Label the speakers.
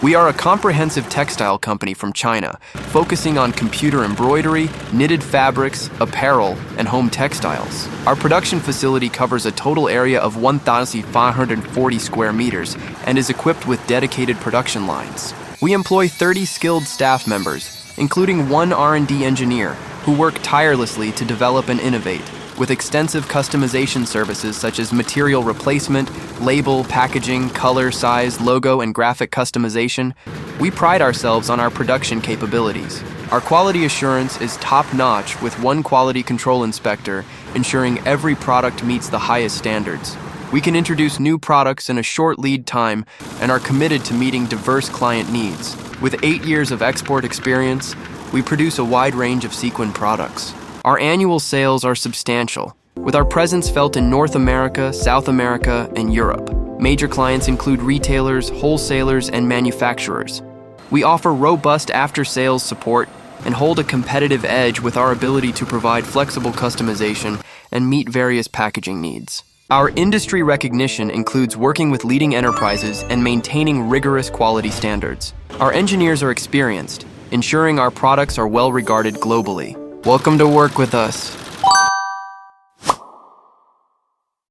Speaker 1: We are a comprehensive textile company from China, focusing on computer embroidery, knitted fabrics, apparel, and home textiles. Our production facility covers a total area of 1,540 square meters and is equipped with dedicated production lines. We employ 30 skilled staff members, including one R&D engineer, who work tirelessly to develop and innovate. With extensive customization services such as material replacement, label, packaging, color, size, logo, and graphic customization, we pride ourselves on our production capabilities. Our quality assurance is top-notch with one quality control inspector, ensuring every product meets the highest standards. We can introduce new products in a short lead time and are committed to meeting diverse client needs. With 8 years of export experience, we produce a wide range of sequin products. Our annual sales are substantial, with our presence felt in North America, South America, and Europe. Major clients include retailers, wholesalers, and manufacturers. We offer robust after-sales support and hold a competitive edge with our ability to provide flexible customization and meet various packaging needs. Our industry recognition includes working with leading enterprises and maintaining rigorous quality standards. Our engineers are experienced, ensuring our products are well regarded globally. Welcome to work with us.